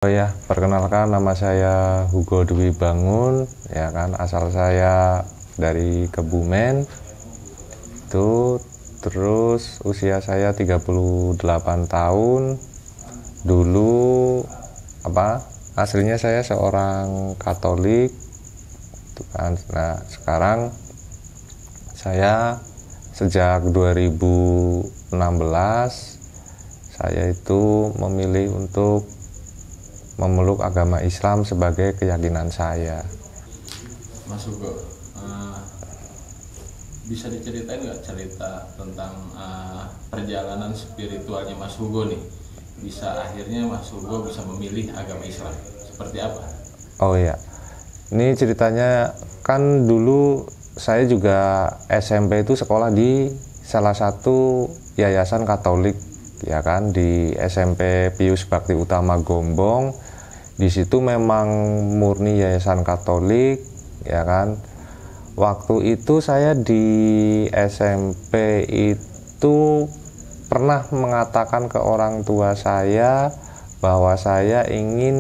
Oh ya, perkenalkan nama saya Hugo Dwi Bangun, ya kan, asal saya dari Kebumen. Itu terus usia saya 38 tahun. Dulu aslinya saya seorang Katolik, itu kan. Nah, sekarang saya sejak 2016 saya itu memilih untuk memeluk agama Islam sebagai keyakinan saya. Mas Hugo, bisa diceritain nggak cerita tentang perjalanan spiritualnya Mas Hugo nih? Bisa akhirnya Mas Hugo bisa memilih agama Islam, seperti apa? Oh iya, ini ceritanya kan dulu saya juga SMP itu sekolah di salah satu yayasan Katolik, ya kan, di SMP Pius Bakti Utama Gombong. Di situ memang murni yayasan Katolik, ya kan. Waktu itu saya di SMP itu pernah mengatakan ke orang tua saya bahwa saya ingin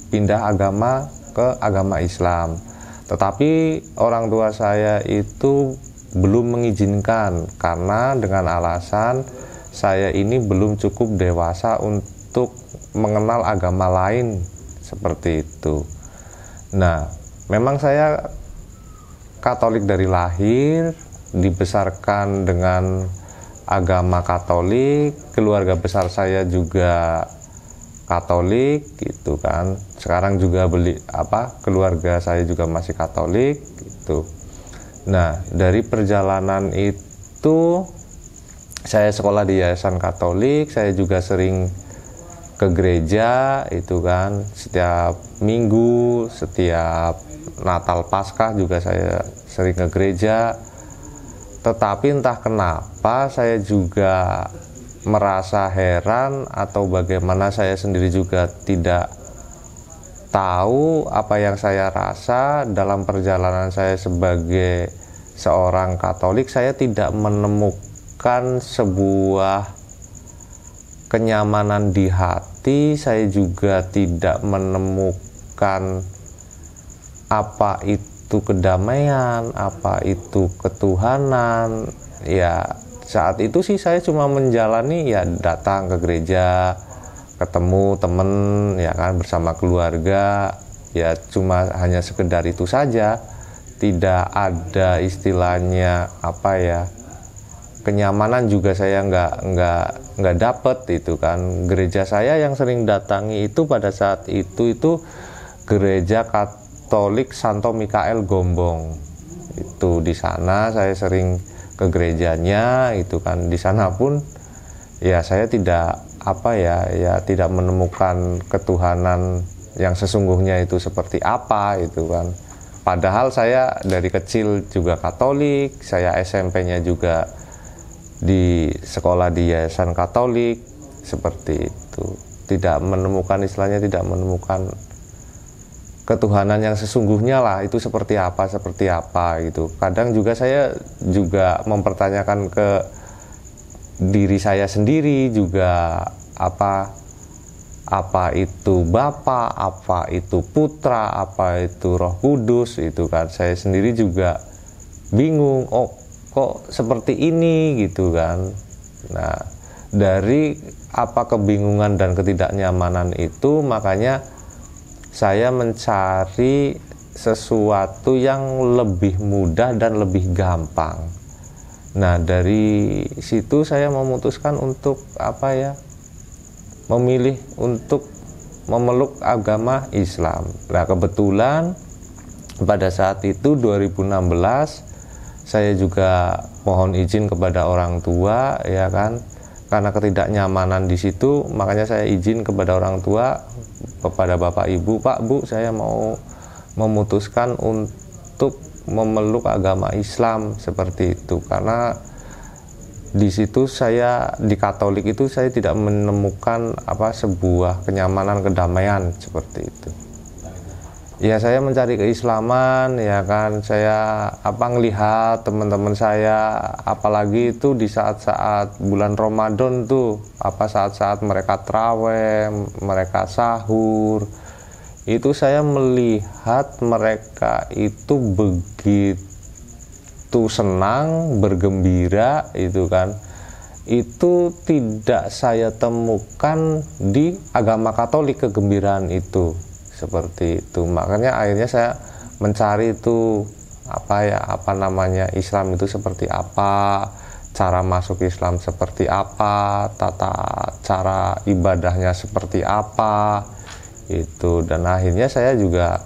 pindah agama ke agama Islam. Tetapi orang tua saya itu belum mengizinkan karena dengan alasan saya ini belum cukup dewasa untuk mengenal agama lain seperti itu. Nah, memang saya Katolik dari lahir, dibesarkan dengan agama Katolik, keluarga besar saya juga Katolik gitu kan. Sekarang juga keluarga saya juga masih Katolik gitu. Nah, dari perjalanan itu saya sekolah di yayasan Katolik, saya juga sering ke gereja itu kan, setiap minggu, setiap Natal Paskah juga saya sering ke gereja. Tetapi entah kenapa saya juga merasa heran atau bagaimana, saya sendiri juga tidak tahu apa yang saya rasa dalam perjalanan saya sebagai seorang Katolik. Saya tidak menemukan sebuah kenyamanan di hati, saya juga tidak menemukan apa itu kedamaian, apa itu ketuhanan. Ya, saat itu sih saya cuma menjalani, ya datang ke gereja, ketemu temen, ya kan, bersama keluarga, ya cuma hanya sekedar itu saja. Tidak ada istilahnya kenyamanan juga saya nggak dapet itu kan. Gereja saya yang sering datangi itu pada saat itu gereja Katolik Santo Mikael Gombong. Itu di sana saya sering ke gerejanya itu kan. Di sana pun ya saya tidak tidak menemukan ketuhanan yang sesungguhnya itu seperti apa itu kan. Padahal saya dari kecil juga Katolik, saya SMP-nya juga di sekolah di yayasan Katolik seperti itu. Tidak menemukan tidak menemukan ketuhanan yang sesungguhnya lah, itu seperti apa gitu. Kadang juga saya juga mempertanyakan ke diri saya sendiri juga, apa itu Bapa, apa itu Putra, apa itu Roh Kudus itu kan. Saya sendiri juga bingung, kok seperti ini gitu kan. Nah, dari kebingungan dan ketidaknyamanan itu, makanya saya mencari sesuatu yang lebih mudah dan lebih gampang. Nah, dari situ saya memutuskan untuk memilih untuk memeluk agama Islam. Nah, kebetulan pada saat itu 2016 saya juga mohon izin kepada orang tua, ya kan, karena ketidaknyamanan di situ, makanya saya izin kepada orang tua, kepada Bapak Ibu, Pak Bu, saya mau memutuskan untuk memeluk agama Islam seperti itu. Karena di situ saya di Katolik itu saya tidak menemukan sebuah kenyamanan, kedamaian seperti itu. Ya saya mencari keislaman, ya kan, saya ngelihat teman-teman saya, apalagi itu di saat-saat bulan Ramadan tuh, saat-saat mereka traweh, mereka sahur, itu saya melihat mereka itu begitu senang, bergembira, itu kan. Itu tidak saya temukan di agama Katolik, kegembiraan itu seperti itu. Makanya akhirnya saya mencari itu Islam itu seperti apa, cara masuk Islam seperti apa, tata cara ibadahnya seperti apa itu. Dan akhirnya saya juga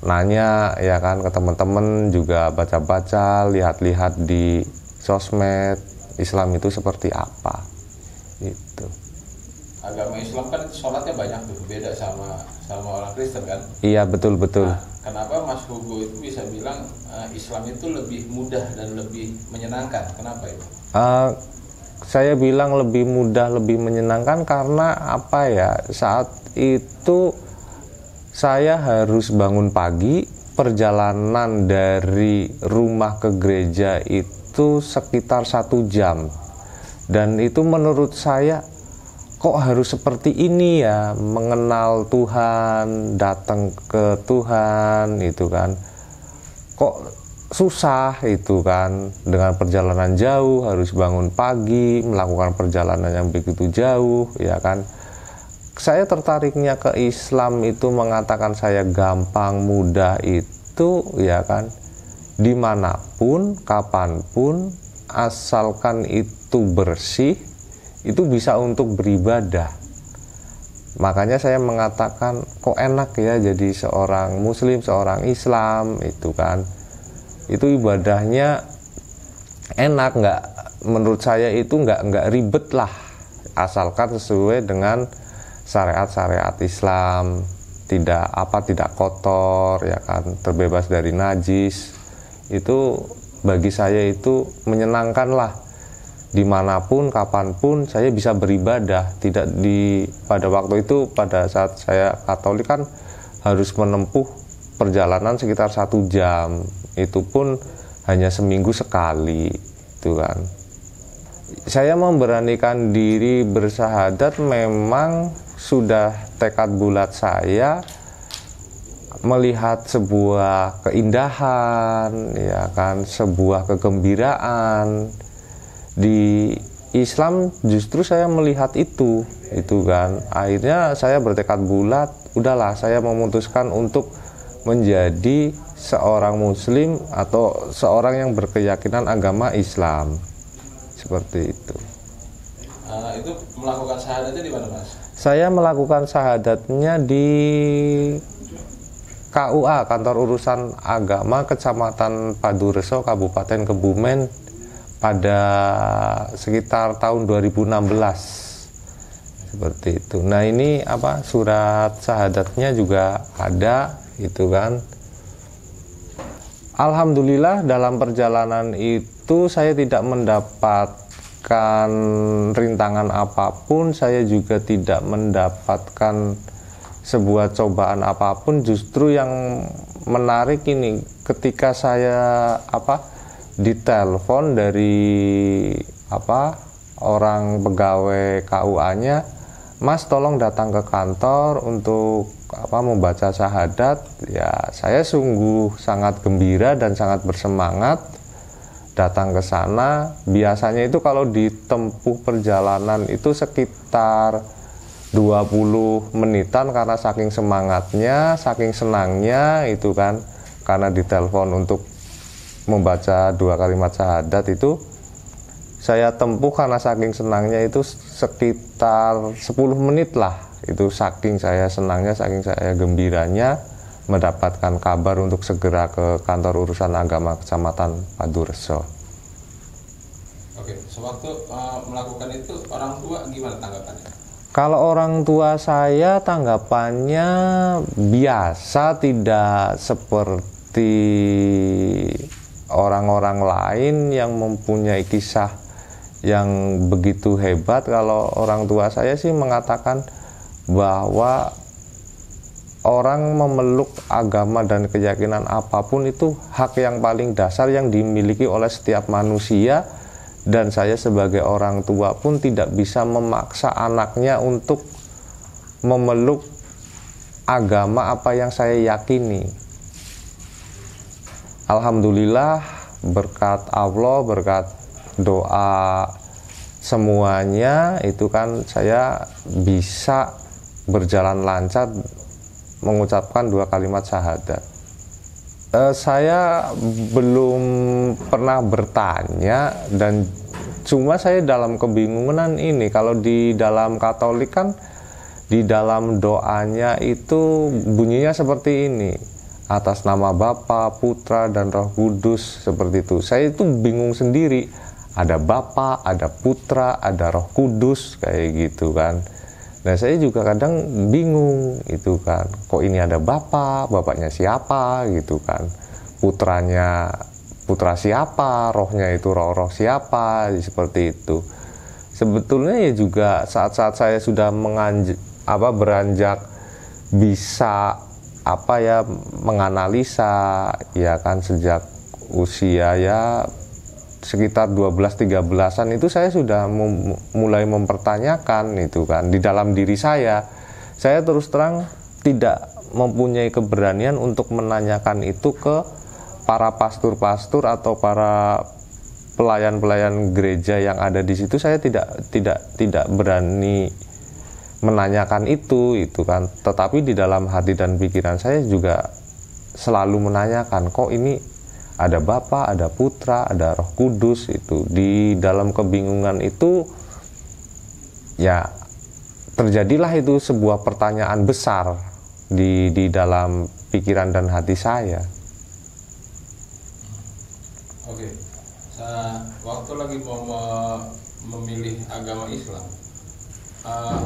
nanya, ya kan, ke teman-teman, juga baca-baca, lihat-lihat di sosmed Islam itu seperti apa itu. Agama Islam kan sholatnya banyak tuh, beda sama orang Kristen kan? Iya, betul. Nah, kenapa Mas Hugo itu bisa bilang Islam itu lebih mudah dan lebih menyenangkan? Kenapa itu? Saya bilang lebih mudah, lebih menyenangkan karena saat itu saya harus bangun pagi, perjalanan dari rumah ke gereja itu sekitar 1 jam, dan itu menurut saya, kok harus seperti ini ya, mengenal Tuhan, datang ke Tuhan, itu kan, kok susah itu kan, dengan perjalanan jauh, harus bangun pagi, melakukan perjalanan yang begitu jauh, ya kan. Saya tertariknya ke Islam itu mengatakan saya gampang, mudah itu, ya kan, dimanapun, kapanpun, asalkan itu bersih, itu bisa untuk beribadah. Makanya saya mengatakan, kok enak ya jadi seorang Muslim, seorang Islam, itu kan, itu ibadahnya enak, menurut saya itu nggak ribet lah, asalkan sesuai dengan syariat-syariat Islam, tidak kotor, ya kan, terbebas dari najis. Itu bagi saya itu menyenangkan lah. Dimanapun, kapanpun saya bisa beribadah. Tidak pada waktu itu, pada saat saya Katolik kan harus menempuh perjalanan sekitar 1 jam. Itu pun hanya seminggu sekali, itu kan. Saya memberanikan diri bersahadat memang sudah tekad bulat saya melihat sebuah keindahan, ya kan, sebuah kegembiraan. Di Islam justru saya melihat itu kan. Akhirnya saya bertekad bulat, udahlah, saya memutuskan untuk menjadi seorang Muslim atau seorang yang berkeyakinan agama Islam, seperti itu. Itu melakukan syahadatnya di mana, Mas? Saya melakukan syahadatnya di KUA, Kantor Urusan Agama Kecamatan Padureso, Kabupaten Kebumen, pada sekitar tahun 2016, seperti itu. Nah, ini surat syahadatnya juga ada, itu kan. Alhamdulillah dalam perjalanan itu saya tidak mendapatkan rintangan apapun, saya juga tidak mendapatkan sebuah cobaan apapun. Justru yang menarik ini, ketika saya ditelepon dari orang pegawai KUA-nya, Mas tolong datang ke kantor untuk membaca syahadat. Ya, saya sungguh sangat gembira dan sangat bersemangat datang ke sana. Biasanya itu kalau ditempuh perjalanan itu sekitar 20 menitan, karena saking semangatnya, saking senangnya itu kan, karena ditelepon untuk membaca 2 kalimat syahadat itu saya tempuh, karena saking senangnya itu sekitar 10 menit lah, itu saking saya senangnya, saking saya gembiranya mendapatkan kabar untuk segera ke Kantor Urusan Agama Kecamatan Padureso. Oke, sewaktu melakukan itu orang tua gimana tanggapannya? Kalau orang tua saya tanggapannya biasa, tidak seperti orang-orang lain yang mempunyai kisah yang begitu hebat. Kalau orang tua saya sih mengatakan bahwa orang memeluk agama dan keyakinan apapun itu hak yang paling dasar yang dimiliki oleh setiap manusia, dan saya sebagai orang tua pun tidak bisa memaksa anaknya untuk memeluk agama apa yang saya yakini. Alhamdulillah, berkat Allah, berkat doa semuanya itu kan saya bisa berjalan lancar mengucapkan 2 kalimat syahadat. Saya belum pernah bertanya, dan cuma saya dalam kebingungan ini. Kalau di dalam Katolik kan di dalam doanya itu bunyinya seperti ini, atas nama Bapa, Putra, dan Roh Kudus, seperti itu. Saya itu bingung sendiri, ada Bapa, ada Putra, ada Roh Kudus, kayak gitu kan. Nah, saya juga kadang bingung itu kan, kok ini ada Bapa, bapaknya siapa gitu kan, putranya putra siapa, rohnya itu roh-roh siapa, seperti itu. Sebetulnya ya juga saat-saat saya sudah beranjak bisa menganalisa ya kan, sejak usia ya sekitar 12-13an itu saya sudah mulai mempertanyakan itu kan di dalam diri saya. Saya terus terang tidak mempunyai keberanian untuk menanyakan itu ke para pastor-pastor atau para pelayan-pelayan gereja yang ada di situ. Saya tidak berani menanyakan itu kan. Tetapi di dalam hati dan pikiran saya juga selalu menanyakan, kok ini ada Bapa, ada Putra, ada Roh Kudus. Itu di dalam kebingungan itu ya terjadilah itu sebuah pertanyaan besar di dalam pikiran dan hati saya. Oke, waktu lagi mau memilih agama Islam,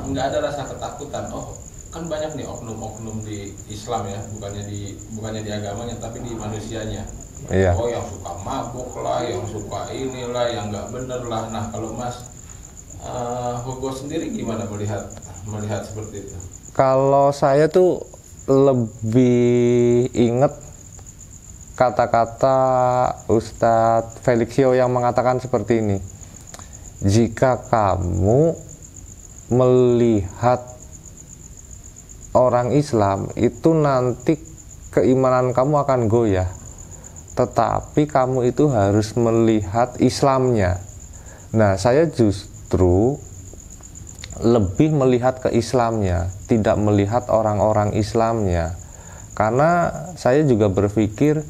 nggak ada rasa ketakutan. Oh, kan banyak nih oknum-oknum di Islam ya, bukannya di agamanya tapi di manusianya. Iya. Oh, yang suka mabuk lah, yang suka inilah, yang nggak bener lah. Nah, kalau Mas Hugo sendiri gimana melihat seperti itu? Kalau saya tuh lebih inget kata-kata Ustadz Felixio yang mengatakan seperti ini. Jika kamu melihat orang Islam itu nanti keimanan kamu akan goyah, tetapi kamu itu harus melihat Islamnya. Nah, saya justru lebih melihat ke Islamnya, tidak melihat orang-orang Islamnya. Karena saya juga berpikir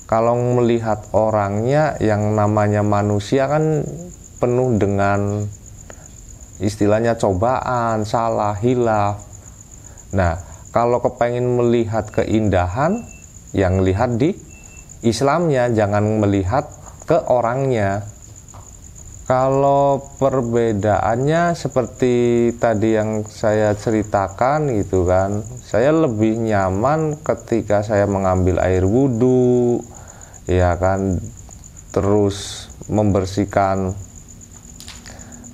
kalau melihat orangnya, yang namanya manusia kan penuh dengan istilahnya cobaan, salah, hilaf. Nah, kalau kepengen melihat keindahan, yang lihat di Islamnya, jangan melihat ke orangnya. Kalau perbedaannya seperti tadi yang saya ceritakan gitu kan, saya lebih nyaman ketika saya mengambil air wudhu, ya kan, terus membersihkan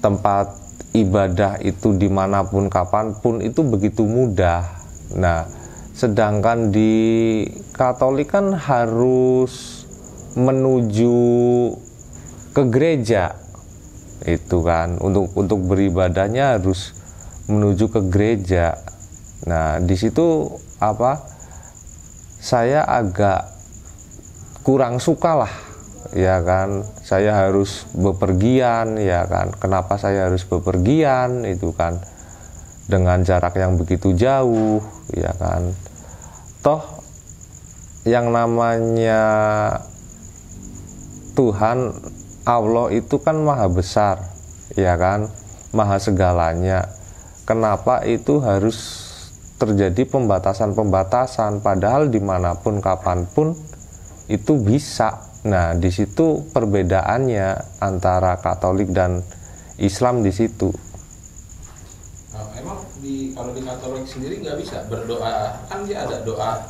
tempat ibadah itu dimanapun kapanpun itu begitu mudah. Nah, sedangkan di Katolik kan harus menuju ke gereja itu kan, untuk beribadahnya harus menuju ke gereja. Nah, di situ saya agak kurang suka lah, ya kan. Saya harus bepergian, ya kan. Kenapa saya harus bepergian itu kan, dengan jarak yang begitu jauh, ya kan. Toh yang namanya Tuhan Allah itu kan maha besar, ya kan, maha segalanya. Kenapa itu harus terjadi pembatasan-pembatasan, padahal dimanapun kapanpun itu bisa. Nah, di situ perbedaannya antara Katolik dan Islam di situ. Emang kalau di Katolik sendiri nggak bisa berdoa, kan dia ada doa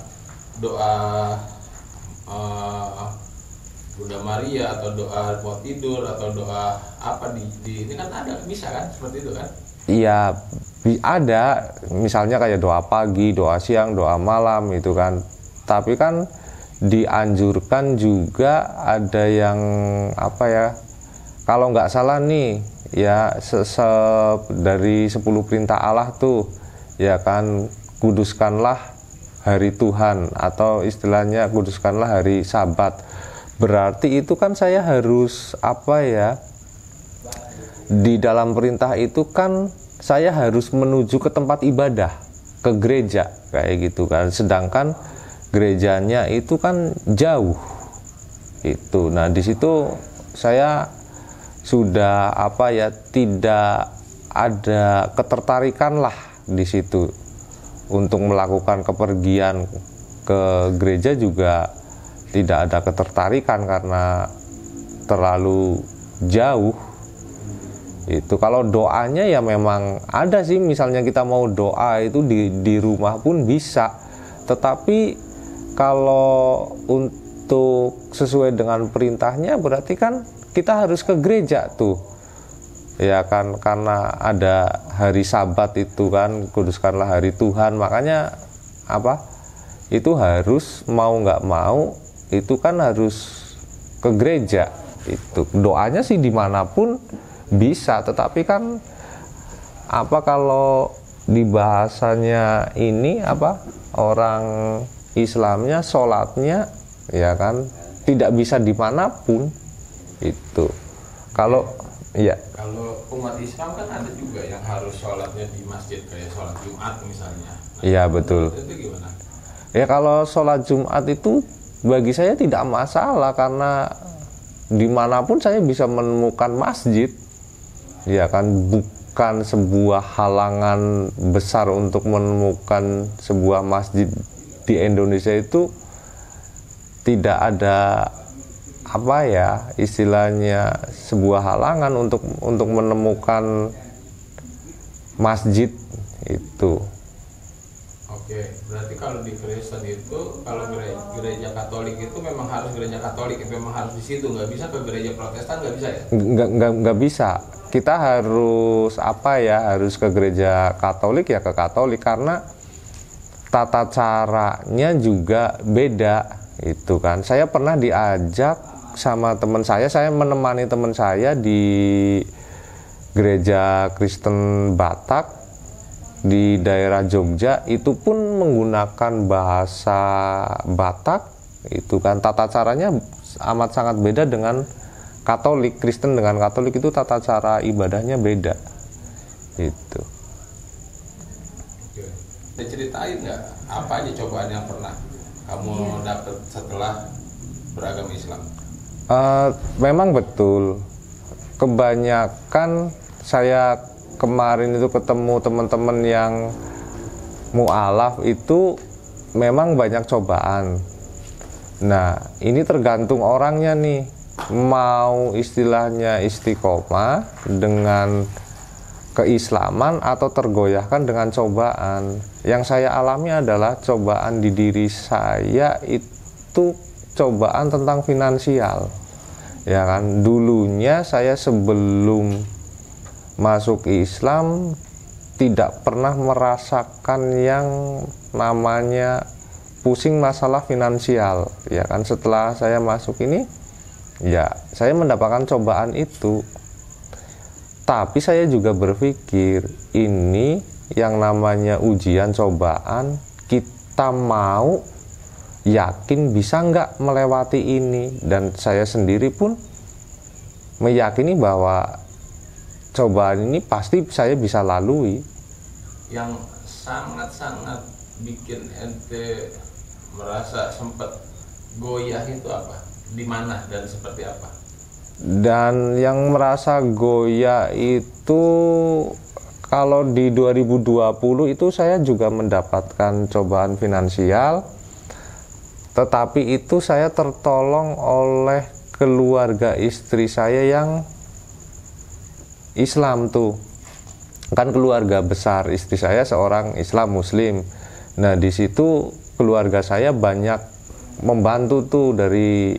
Bunda Maria atau doa buat tidur atau doa apa di ini kan ada, bisa kan seperti itu kan? Iya, ada misalnya kayak doa pagi, doa siang, doa malam itu kan. Tapi kan dianjurkan juga ada yang apa ya, kalau nggak salah nih ya, dari 10 perintah Allah tuh ya kan, kuduskanlah hari Tuhan, atau istilahnya kuduskanlah hari Sabat. Berarti itu kan saya harus apa ya, di dalam perintah itu kan saya harus menuju ke tempat ibadah, ke gereja kayak gitu kan. Sedangkan gerejanya itu kan jauh itu. Nah di situ saya sudah apa ya, tidak ada ketertarikan lah di situ untuk melakukan kepergian ke gereja, juga tidak ada ketertarikan karena terlalu jauh. Itu kalau doanya ya memang ada sih, misalnya kita mau doa itu di rumah pun bisa, tetapi kalau untuk sesuai dengan perintahnya berarti kan kita harus ke gereja tuh ya kan, karena ada hari Sabat itu kan, kuduskanlah hari Tuhan. Makanya apa, itu harus mau nggak mau itu kan harus ke gereja. Itu doanya sih dimanapun bisa, tetapi kan apa, kalau di bahasanya ini apa, orang Islamnya sholatnya ya kan tidak bisa dimanapun itu. Kalau ya, kalau umat Islam kan ada juga yang harus sholatnya di masjid, kayak sholat Jumat misalnya. Iya betul. Itu gimana? Ya kalau sholat Jumat itu bagi saya tidak masalah, karena dimanapun saya bisa menemukan masjid. Ya kan, bukan sebuah halangan besar untuk menemukan sebuah masjid di Indonesia. Itu tidak ada apa ya, istilahnya sebuah halangan untuk menemukan masjid itu. Oke, berarti kalau di Kristen itu, kalau gereja Katolik itu memang harus gereja Katolik, memang harus di situ, nggak bisa ke gereja Protestan, nggak bisa ya? Nggak bisa. Kita harus apa ya, harus ke gereja Katolik ya ke Katolik, karena tata caranya juga beda itu kan. Saya pernah diajak sama teman saya menemani teman saya di gereja Kristen Batak di daerah Jogja, itu pun menggunakan bahasa Batak itu kan. Tata caranya amat sangat beda dengan Katolik. Kristen dengan Katolik itu tata cara ibadahnya beda itu. Oke. Diceritain nggak apa aja cobaan yang pernah kamu dapat setelah beragama Islam? Memang betul, kebanyakan saya kemarin itu ketemu teman-teman yang mu'alaf itu memang banyak cobaan. Nah ini tergantung orangnya nih, mau istilahnya istiqomah dengan keislaman atau tergoyahkan dengan cobaan. Yang saya alami adalah cobaan di diri saya itu cobaan tentang finansial ya kan. Dulunya saya sebelum masuk Islam tidak pernah merasakan yang namanya pusing masalah finansial ya kan. Setelah saya masuk ini ya saya mendapatkan cobaan itu, tapi saya juga berpikir ini yang namanya ujian cobaan, kita mau yakin bisa nggak melewati ini. Dan saya sendiri pun meyakini bahwa cobaan ini pasti saya bisa lalui. Yang sangat-sangat bikin ente merasa sempat goyah itu apa? Di mana dan seperti apa? Dan yang merasa goyah itu kalau di 2020 itu saya juga mendapatkan cobaan finansial, tetapi itu saya tertolong oleh keluarga istri saya yang Islam tuh. Kan keluarga besar istri saya seorang Islam Muslim. Nah di situ keluarga saya banyak membantu tuh, dari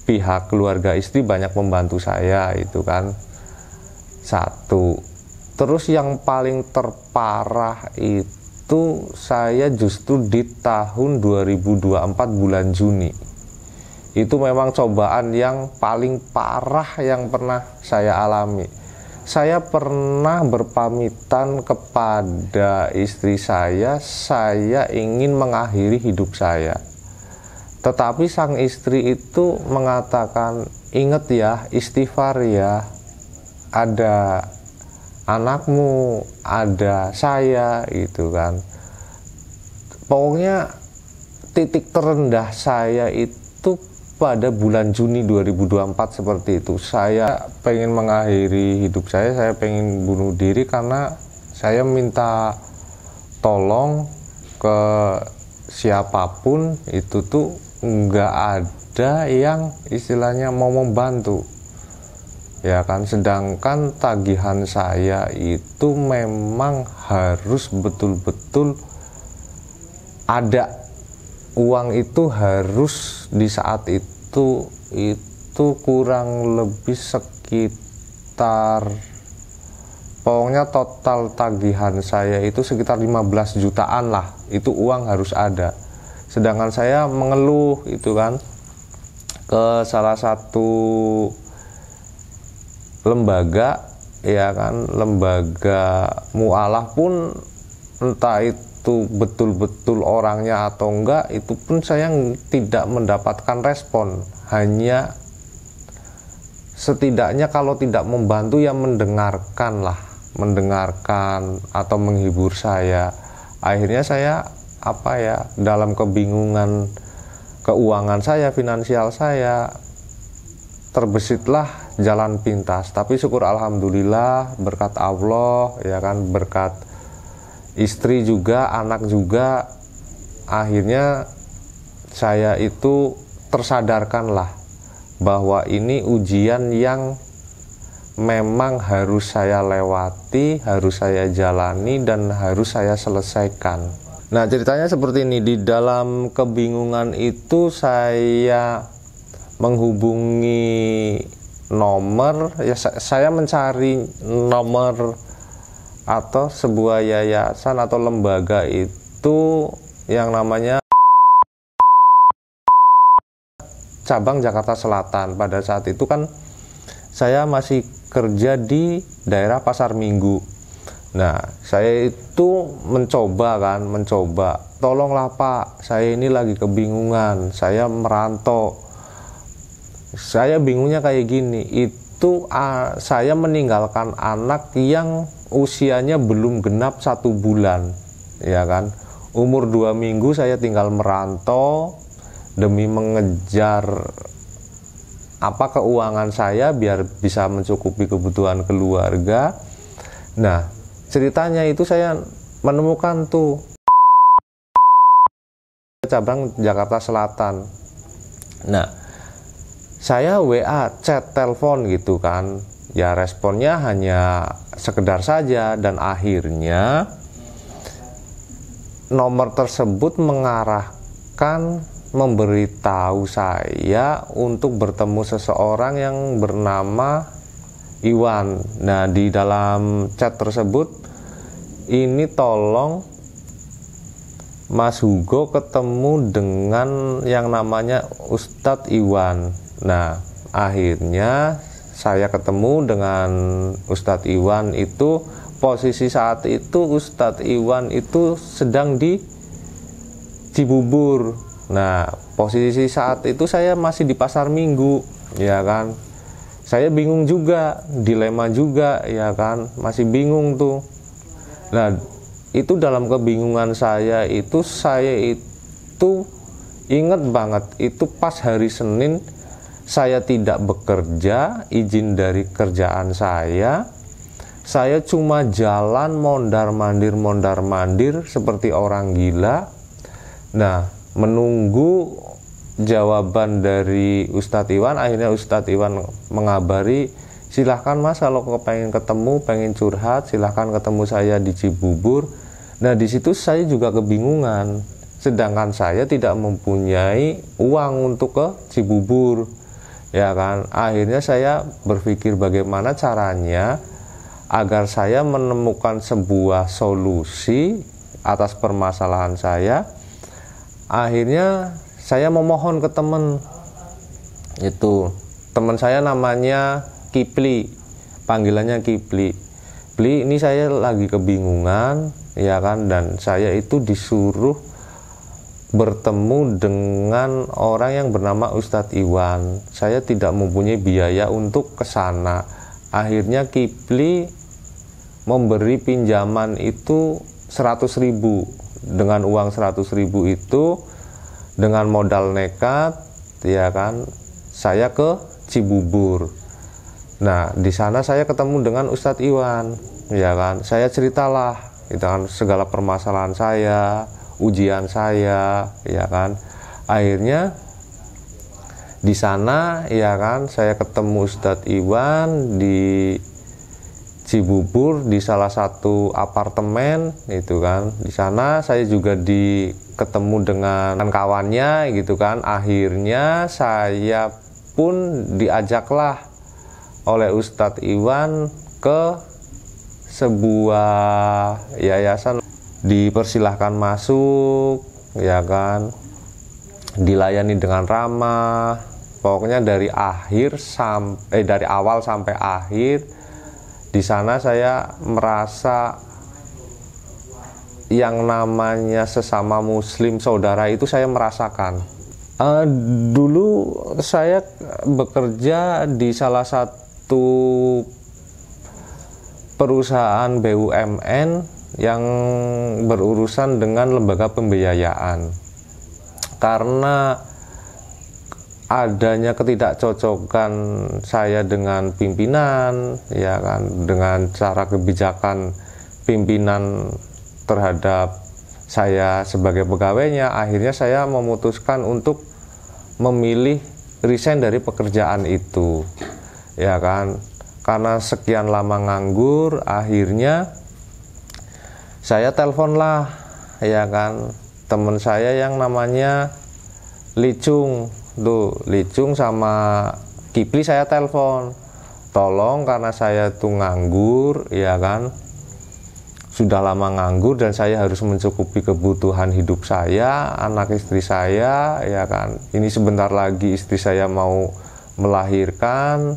pihak keluarga istri banyak membantu saya itu kan. Satu. Terus yang paling terparah itu saya justru di tahun 2024 bulan Juni. Itu memang cobaan yang paling parah yang pernah saya alami. Saya pernah berpamitan kepada istri saya ingin mengakhiri hidup saya. Tetapi sang istri itu mengatakan, ingat ya, istighfar ya, ada anakmu, ada saya, gitu kan. Pokoknya titik terendah saya itu pada bulan Juni 2024 seperti itu. Saya pengen mengakhiri hidup saya pengen bunuh diri karena saya minta tolong ke siapapun itu tuh nggak ada yang istilahnya mau membantu. Ya kan, sedangkan tagihan saya itu memang harus betul-betul ada, uang itu harus di saat itu kurang lebih sekitar, pokoknya total tagihan saya itu sekitar 15 jutaan lah, itu uang harus ada. Sedangkan saya mengeluh itu kan ke salah satu lembaga, ya kan, lembaga mualah pun entah itu betul-betul orangnya atau enggak, itu pun saya tidak mendapatkan respon. Hanya setidaknya kalau tidak membantu ya mendengarkan atau menghibur saya. Akhirnya saya dalam kebingungan keuangan saya, finansial saya, terbesitlah jalan pintas. Tapi syukur alhamdulillah, berkat Allah, ya kan, berkat istri juga, anak juga, akhirnya saya itu tersadarkanlah bahwa ini ujian yang memang harus saya lewati, harus saya jalani, dan harus saya selesaikan. Nah, ceritanya seperti ini. Di dalam kebingungan itu saya menghubungi nomor, ya saya mencari nomor atau sebuah yayasan atau lembaga itu yang namanya cabang Jakarta Selatan. Pada saat itu kan saya masih kerja di daerah Pasar Minggu. Nah, saya itu mencoba, tolonglah Pak, saya ini lagi kebingungan, saya merantau. Saya bingungnya kayak gini, itu saya meninggalkan anak yang usianya belum genap 1 bulan, ya kan. Umur 2 minggu saya tinggal merantau demi mengejar keuangan saya biar bisa mencukupi kebutuhan keluarga. Nah, ceritanya itu saya menemukan tuh cabang Jakarta Selatan. Nah, saya WA, chat, telepon gitu kan. Ya responnya hanya sekedar saja, dan akhirnya nomor tersebut mengarahkan, memberitahu saya untuk bertemu seseorang yang bernama Iwan. Nah, di dalam chat tersebut, ini tolong Mas Hugo ketemu dengan yang namanya Ustadz Iwan. Nah, akhirnya saya ketemu dengan Ustadz Iwan itu. Posisi saat itu Ustadz Iwan itu sedang di Cibubur. Nah, posisi saat itu saya masih di Pasar Minggu, ya kan. Saya bingung juga, dilema juga, ya kan, masih bingung tuh. Nah, itu dalam kebingungan saya itu inget banget, itu pas hari Senin saya tidak bekerja, izin dari kerjaan saya cuma jalan mondar-mandir seperti orang gila. Nah, menunggu jawaban dari Ustadz Iwan. Akhirnya Ustadz Iwan mengabari, silahkan Mas, kalau pengen ketemu, pengen curhat, silahkan ketemu saya di Cibubur. Nah, di situ saya juga kebingungan, sedangkan saya tidak mempunyai uang untuk ke Cibubur, ya kan. Akhirnya saya berpikir bagaimana caranya agar saya menemukan sebuah solusi atas permasalahan saya. Akhirnya saya memohon ke teman, itu teman saya namanya Kipli, panggilannya Kipli. Pli, ini saya lagi kebingungan, ya kan, dan saya itu disuruh bertemu dengan orang yang bernama Ustadz Iwan. Saya tidak mempunyai biaya untuk ke sana. Akhirnya Kipli memberi pinjaman itu 100.000. Dengan uang 100.000 itu, dengan modal nekat, ya kan, saya ke Cibubur. Nah, di sana saya ketemu dengan Ustadz Iwan, ya kan. Saya ceritalah, itu kan, segala permasalahan saya, ujian saya, ya kan. Akhirnya di sana, ya kan, saya ketemu Ustadz Iwan di Cibubur di salah satu apartemen, itu kan. Di sana saya juga ketemu dengan kawannya, gitu kan. Akhirnya saya pun diajaklah oleh Ustadz Iwan ke sebuah yayasan, dipersilahkan masuk, ya kan, dilayani dengan ramah. Pokoknya dari awal sampai akhir di sana saya merasa yang namanya sesama muslim saudara itu saya merasakan. Dulu saya bekerja di salah satu perusahaan BUMN yang berurusan dengan lembaga pembiayaan. Karena adanya ketidakcocokan saya dengan pimpinan, ya kan, dengan cara kebijakan pimpinan terhadap saya sebagai pegawainya, akhirnya saya memutuskan untuk memilih resign dari pekerjaan itu, ya kan. Karena sekian lama nganggur, akhirnya saya teleponlah, ya kan, teman saya yang namanya Licung sama Kipli. Saya telepon, tolong, karena saya tuh nganggur, ya kan, sudah lama nganggur dan saya harus mencukupi kebutuhan hidup saya, anak istri saya, ya kan. Ini sebentar lagi istri saya mau melahirkan,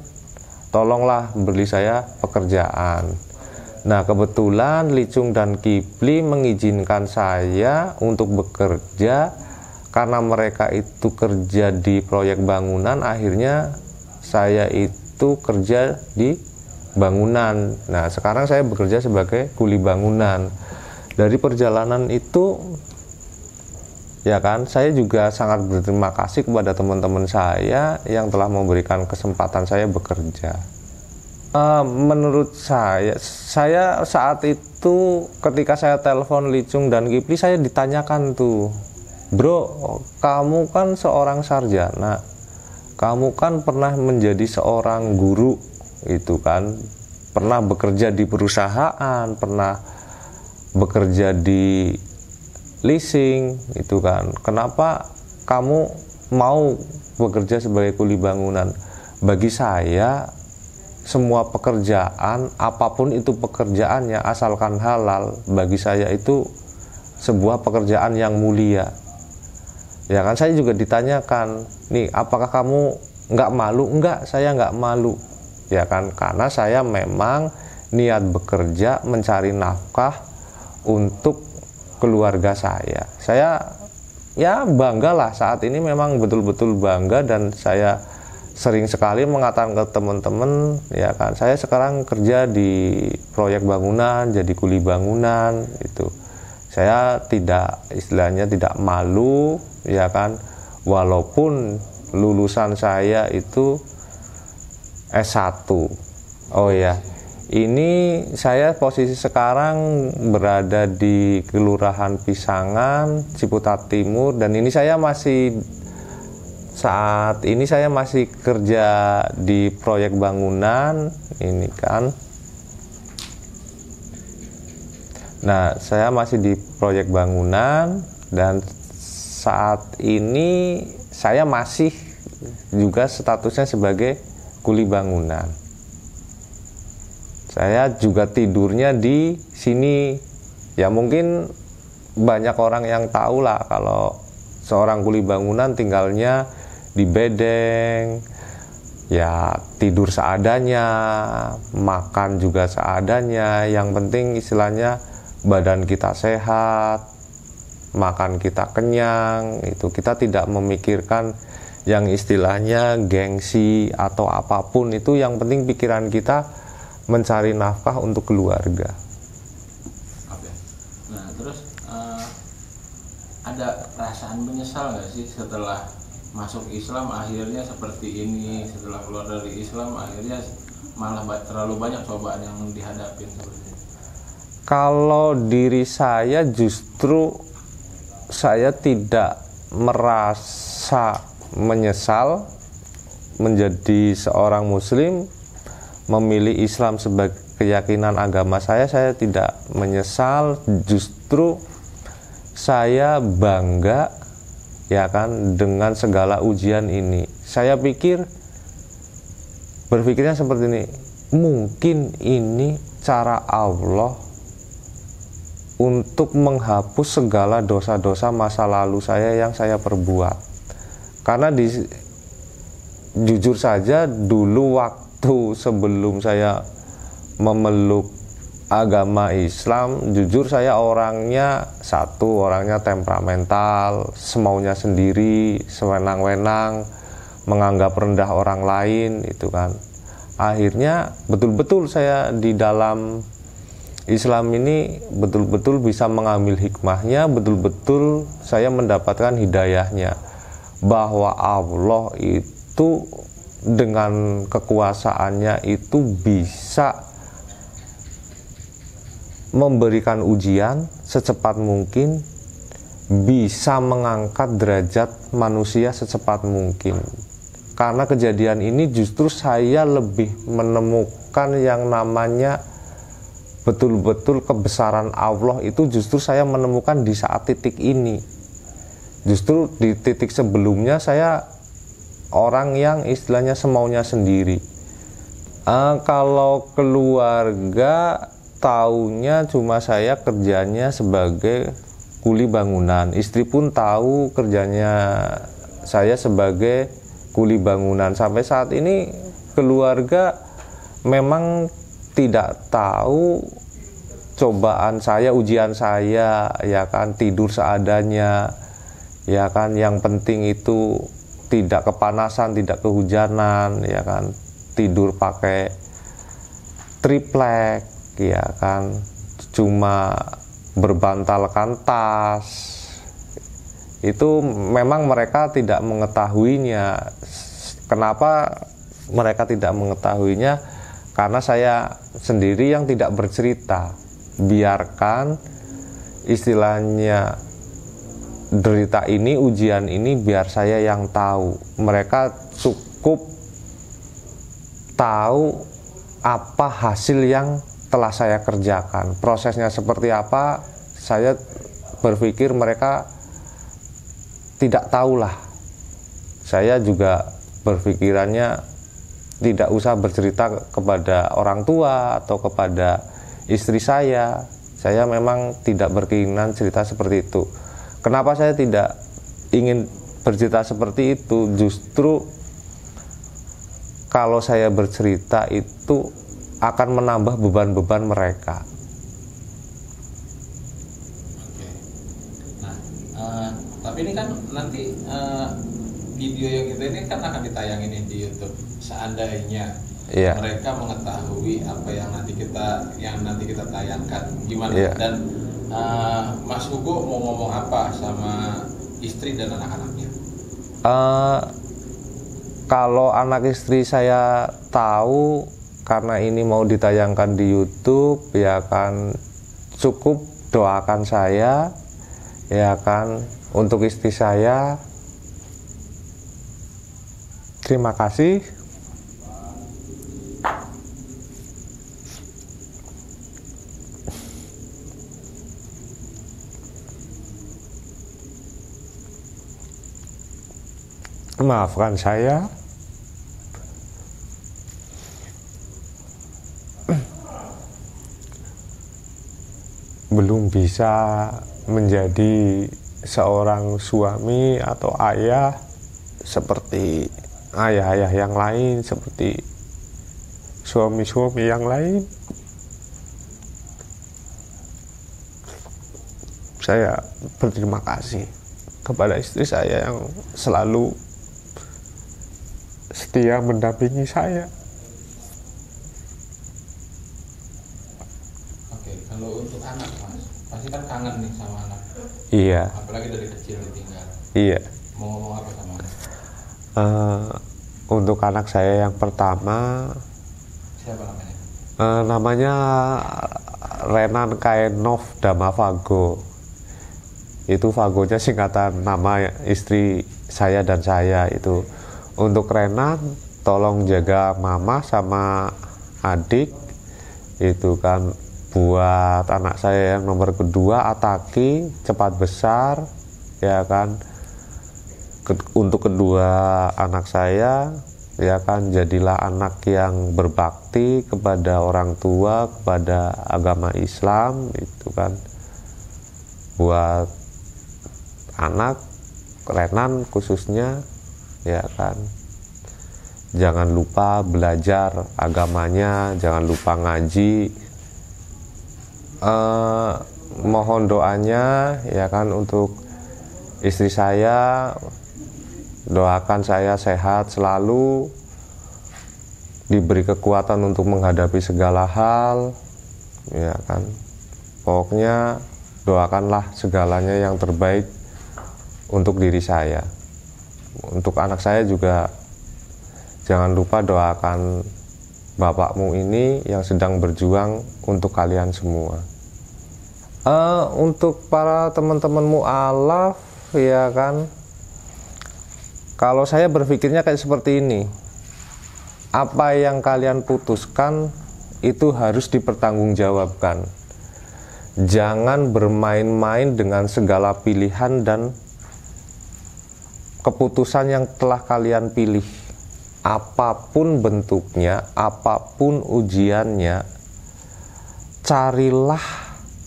tolonglah beri saya pekerjaan. Nah, kebetulan Licung dan Kipli mengizinkan saya untuk bekerja. Karena mereka itu kerja di proyek bangunan, akhirnya saya itu kerja di bangunan. Nah, sekarang saya bekerja sebagai kuli bangunan. Dari perjalanan itu, ya kan, saya juga sangat berterima kasih kepada teman-teman saya yang telah memberikan kesempatan saya bekerja. Menurut saya saat itu ketika saya telepon Licung dan Kipli, saya ditanyakan tuh, bro, kamu kan seorang sarjana, kamu kan pernah menjadi seorang guru, itu kan, pernah bekerja di perusahaan, pernah bekerja di leasing, itu kan, kenapa kamu mau bekerja sebagai kuli bangunan? Bagi saya, semua pekerjaan, apapun itu pekerjaannya, asalkan halal, bagi saya itu sebuah pekerjaan yang mulia. Ya kan, saya juga ditanyakan, nih, apakah kamu nggak malu? Enggak, saya nggak malu, ya kan, karena saya memang niat bekerja mencari nafkah untuk keluarga saya. Saya ya banggalah saat ini, memang betul-betul bangga, dan saya sering sekali mengatakan ke teman-teman, ya kan, saya sekarang kerja di proyek bangunan, jadi kuli bangunan, itu. Saya istilahnya tidak malu, ya kan, walaupun lulusan saya itu S1. Oh ya, ini saya posisi sekarang berada di Kelurahan Pisangan, Ciputat Timur, dan ini saat ini saya masih kerja di proyek bangunan, ini kan. Nah, saya masih di proyek bangunan, dan saat ini saya masih juga statusnya sebagai kuli bangunan. Saya juga tidurnya di sini. Ya mungkin banyak orang yang tahu lah kalau seorang kuli bangunan tinggalnya di bedeng, ya tidur seadanya, makan juga seadanya. Yang penting istilahnya badan kita sehat, makan kita kenyang. Itu kita tidak memikirkan yang istilahnya gengsi atau apapun. Itu yang penting pikiran kita mencari nafkah untuk keluarga. Oke. Nah terus ada perasaan menyesal nggak sih setelah masuk Islam akhirnya seperti ini, setelah keluar dari Islam akhirnya malah terlalu banyak cobaan yang dihadapin seperti ini? Kalau diri saya justru saya tidak merasa menyesal menjadi seorang muslim, memilih Islam sebagai keyakinan agama saya tidak menyesal. Justru saya bangga, ya kan, dengan segala ujian ini. Saya berpikirnya seperti ini, mungkin ini cara Allah untuk menghapus segala dosa-dosa masa lalu saya yang saya perbuat. Karena jujur saja dulu waktu sebelum saya memeluk agama Islam, jujur saya orangnya temperamental, semaunya sendiri, sewenang-wenang, menganggap rendah orang lain, itu kan. Akhirnya betul-betul saya di dalam Islam ini betul-betul bisa mengambil hikmahnya, betul-betul saya mendapatkan hidayahnya, bahwa Allah itu dengan kekuasaannya itu bisa memberikan ujian secepat mungkin, bisa mengangkat derajat manusia secepat mungkin. Karena kejadian ini justru saya lebih menemukan yang namanya betul-betul kebesaran Allah itu justru saya menemukan di saat titik ini. Justru di titik sebelumnya saya orang yang istilahnya semaunya sendiri. Kalau keluarga taunya cuma saya kerjanya sebagai kuli bangunan. Istri pun tahu kerjanya saya sebagai kuli bangunan. Sampai saat ini keluarga memang tidak tahu cobaan saya, ujian saya, ya kan, tidur seadanya, ya kan, yang penting itu tidak kepanasan, tidak kehujanan, ya kan, tidur pakai triplek, ya kan, cuma berbantalkan tas. Itu memang mereka tidak mengetahuinya. Kenapa mereka tidak mengetahuinya? Karena saya sendiri yang tidak bercerita. Biarkan istilahnya derita ini, ujian ini biar saya yang tahu. Mereka cukup tahu apa hasil yang telah saya kerjakan. Prosesnya seperti apa, saya berpikir mereka tidak tahulah. Saya juga berpikirannya tidak usah bercerita kepada orang tua atau kepada istri saya. Saya memang tidak berkeinginan cerita seperti itu. Kenapa saya tidak ingin bercerita seperti itu? Justru kalau saya bercerita itu akan menambah beban-beban mereka. Oke. Nah, tapi ini kan nanti video yang kita ini kan akan ditayangin di YouTube. Seandainya mereka mengetahui apa yang nanti kita tayangkan, gimana? Dan Mas Hugo mau ngomong apa sama istri dan anak-anaknya? Kalau anak istri saya tahu karena ini mau ditayangkan di YouTube, ya kan, cukup doakan saya, ya kan, untuk istri saya. Terima kasih. Maafkan saya. belum bisa menjadi seorang suami atau ayah seperti ayah-ayah yang lain, seperti suami-suami yang lain. Saya berterima kasih kepada istri saya yang selalu setia mendampingi saya. Oke, kalau untuk anak Mas, pasti kan kangen nih sama anak. Iya. Apalagi dari kecil ditinggal. Iya. Mau ngomong apa sama anak? Untuk anak saya yang pertama, Siapa namanya? namanya Renan Kaenov Damavago. Itu Vagonya singkatan nama istri saya dan saya itu. Untuk Renan, tolong jaga mama sama adik. Itu kan buat anak saya yang nomor kedua, Ataki, cepat besar, ya kan. Untuk kedua anak saya, ya kan, jadilah anak yang berbakti kepada orang tua, kepada agama Islam, itu kan. Buat anak Renan khususnya, ya kan, jangan lupa belajar agamanya, jangan lupa ngaji. Mohon doanya, ya kan, untuk istri saya. Doakan saya sehat selalu, diberi kekuatan untuk menghadapi segala hal, ya kan. Pokoknya doakanlah segalanya yang terbaik untuk diri saya. Untuk anak saya juga jangan lupa doakan bapakmu ini yang sedang berjuang untuk kalian semua. Untuk para teman-teman mu'alaf, ya kan, kalau saya berpikirnya kayak seperti ini, apa yang kalian putuskan itu harus dipertanggungjawabkan. Jangan bermain-main dengan segala pilihan dan keputusan yang telah kalian pilih. Apapun bentuknya, apapun ujiannya, carilah,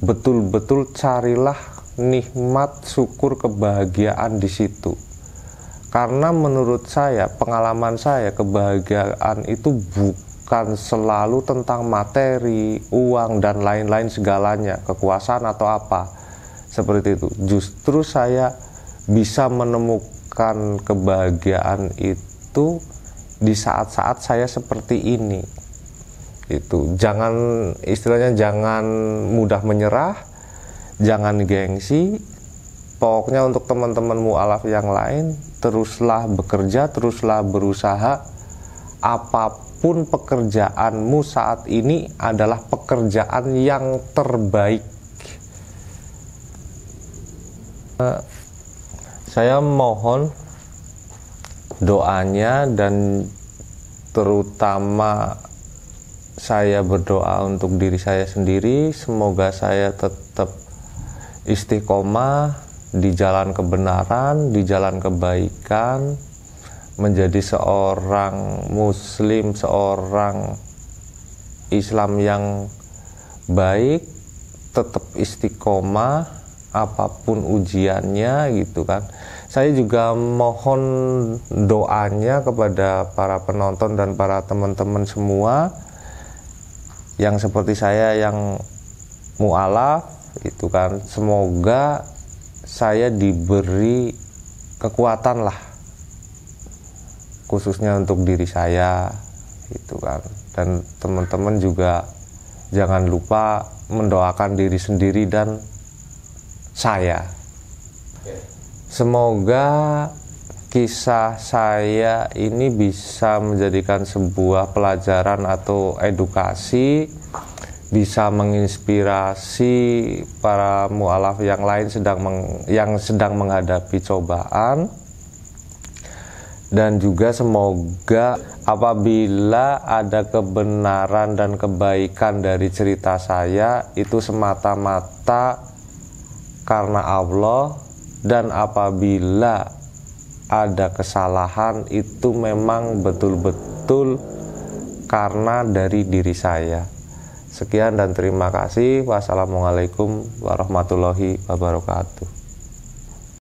betul-betul carilah nikmat, syukur, kebahagiaan di situ. Karena menurut saya, pengalaman saya, kebahagiaan itu bukan selalu tentang materi, uang, dan lain-lain segalanya, kekuasaan atau apa, seperti itu. Justru saya bisa menemukan kebahagiaan itu di saat-saat saya seperti ini. Itu jangan, istilahnya jangan mudah menyerah, jangan gengsi. Pokoknya untuk teman-teman mu'alaf yang lain, teruslah bekerja, teruslah berusaha. Apapun pekerjaanmu saat ini adalah pekerjaan yang terbaik. Saya mohon doanya, dan terutama saya berdoa untuk diri saya sendiri. Semoga saya tetap istiqomah di jalan kebenaran, di jalan kebaikan, menjadi seorang muslim, seorang Islam yang baik, tetap istiqomah apapun ujiannya, gitu kan. Saya juga mohon doanya kepada para penonton dan para teman-teman semua yang seperti saya yang mu'alaf, itu kan. Semoga saya diberi kekuatan lah, khususnya untuk diri saya, gitu kan. Dan teman-teman juga jangan lupa mendoakan diri sendiri dan saya. Semoga kisah saya ini bisa menjadikan sebuah pelajaran atau edukasi, bisa menginspirasi para mu'alaf yang lain yang sedang menghadapi cobaan. Dan juga semoga apabila ada kebenaran dan kebaikan dari cerita saya, itu semata-mata karena Allah. Dan apabila ada kesalahan, itu memang betul-betul karena dari diri saya. Sekian dan terima kasih. Wassalamualaikum warahmatullahi wabarakatuh.